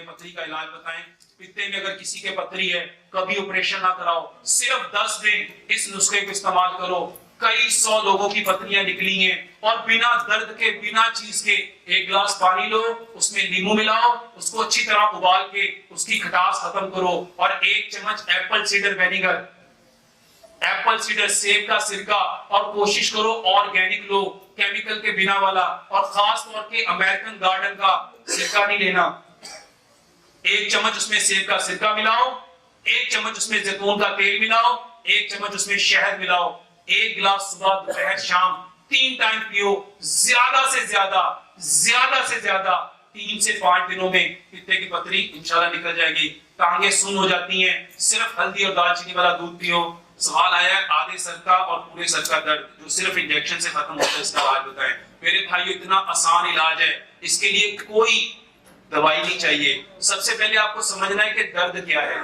में पथरी का इलाज बताएं। पित्ते में अगर किसी के पथरी है, कभी ऑपरेशन ना कराओ, सिर्फ 10 दिन इस नुस्खे को इस्तेमाल करो। कई 100 लोगों की पथरियां निकली हैं और बिना दर्द के, बिना चीज के, एक गिलास पानी लो, उसमें नींबू मिलाओ, उसको अच्छी तरह उबाल के उसकी खटास खत्म करो और 1 चम्मच Apple cedar vinegar, Apple cedar सेब का सिरका, और कोशिश करो ऑर्गेनिक लो, केमिकल के बिना वाला, और खास तौर पे अमेरिकन गार्डन का सिरका नहीं लेना। 1 चम्मच उसमें सेब का सिरका मिलाओ, 1 चम्मच उसमें जैतून का तेल मिलाओ, 1 चम्मच उसमें शहद मिलाओ, 1 गिलास सुबह दोपहर शाम 3 टाइम पियो। ज्यादा से ज्यादा 3 से 5 दिनों में पित्ते की पथरी इंशाल्लाह निकल जाएगी। टांगे सुन्न हो जाती हैं, सिर्फ हल्दी और दालचीनी वाला दूध पियो। सवाल आया है आधे सर का और पूरे सर का दर्द जो सिर्फ इंजेक्शन से खत्म होता है, इसका इलाज बताएं। मेरे भाइयों, इतना आसान इलाज है, इसके लिए कोई दवाई नहीं चाहिए। सबसे पहले आपको समझना है कि दर्द क्या है।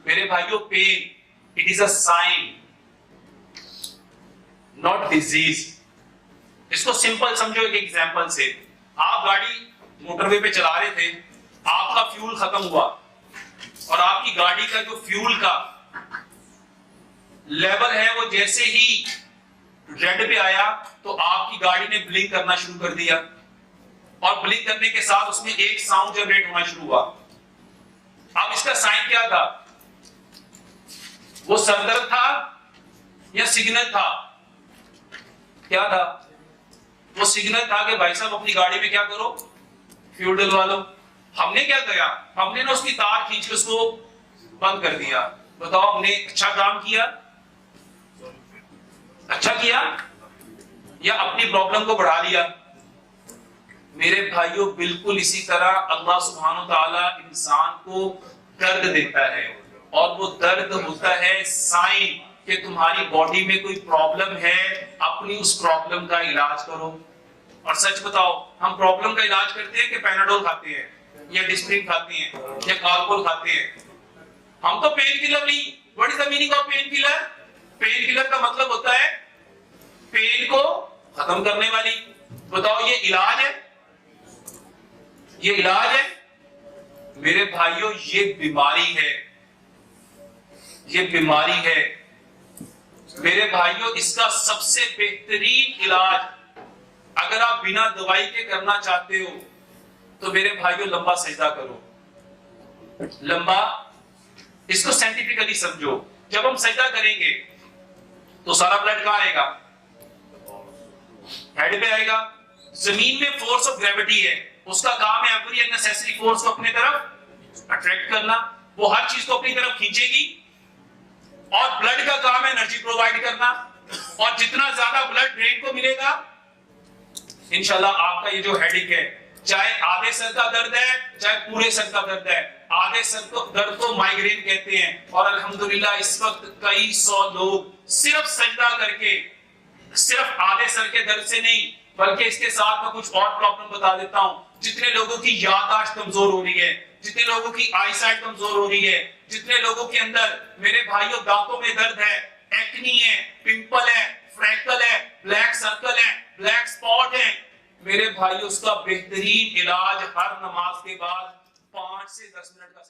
मेरे भाइयों, pain it is a sign not disease. इसको सिंपल समझो एक एग्जांपल से। आप गाड़ी मोटरवे पे चला रहे थे, आपका फ्यूल खत्म हुआ और आपकी गाड़ी का जो फ्यूल का लेवल है वो जैसे ही रेड पे आया तो आपकी गाड़ी ने ब्लिंक करना शुरू कर दिया, और ब्लिंक करने के साथ उसमें एक साउंड जनरेट होना शुरू हुआ। अब इसका साइन क्या था? वो सरदर्द था या सिग्नल था? क्या था? वो सिग्नल था कि भाई साहब अपनी गाड़ी में क्या करो, फ्यूल डलवा लो। हमने क्या किया? हमने ना उसकी तार खींच के उसको बंद कर दिया। बताओ, हमने अच्छा काम किया? अच्छा किया या अपनी प्रॉब्लम को बढ़ा लिया? मेरे भाइयों, बिल्कुल इसी तरह अल्लाह सुब्हानहू तआला इंसान को दर्द देता है, और वो दर्द होता है साइन कि तुम्हारी बॉडी में कोई प्रॉब्लम है, अपनी उस प्रॉब्लम का इलाज करो। और सच बताओ, हम प्रॉब्लम का इलाज करते हैं कि पैनाडोल खाते हैं या डिस्प्रिन खाते हैं या कार्पोल खाते हैं? हम तो पेन किलर नहीं। What is the meaning of pain killer? Pain killer का मतलब होता है पेन को खत्म करने वाली। बताओ, ये इलाज है? ये इलाज है? मेरे भाइयों, ये बीमारी है, ये बीमारी है। मेरे भाइयों, इसका सबसे बेहतरीन इलाज अगर आप बिना दवाई के करना चाहते हो तो मेरे भाइयों लंबा सजदा करो। लंबा, इसको साइंटिफिकली समझो। जब हम सजदा करेंगे तो सारा ब्लड कहां आएगा? हेड पे आएगा। जमीन में फोर्स ऑफ ग्रेविटी है, उसका काम है एवरी अननेसेसरी फोर्स को अपने तरफ अट्रैक्ट करना। वो हर चीज को अपनी तरफ खींचेगी, और ब्लड का काम है एनर्जी प्रोवाइड करना। और जितना ज्यादा ब्लड ब्रेन को मिलेगा, इंशाल्लाह आपका ये जो हेडेक है, चाहे आधे सर का दर्द है चाहे पूरे सर का दर्द है, आधे सर को दर्द को माइग्रेन कहते हैं। और अल्हम्दुलिल्लाह इस वक्त कई 100 लोग सिर्फ सजदा करके, सिर्फ आधे सर के दर्द से नहीं बल्कि इसके साथ मैं कुछ और प्रॉब्लम बता देता हूं। जितने लोगों की याददाश्त कमजोर हो रही है, जितने लोगों की आईसाइट कमजोर हो रही है, जितने लोगों के अंदर मेरे भाइयों दांतों में दर्द है, एक्नी है, पिंपल है, फ्रैकल है, ब्लैक सर्कल है, ब्लैक स्पॉट है, मेरे भाइयों उसका बेहतरीन इलाज हर नमाज के बाद 5 से 10 मिनट का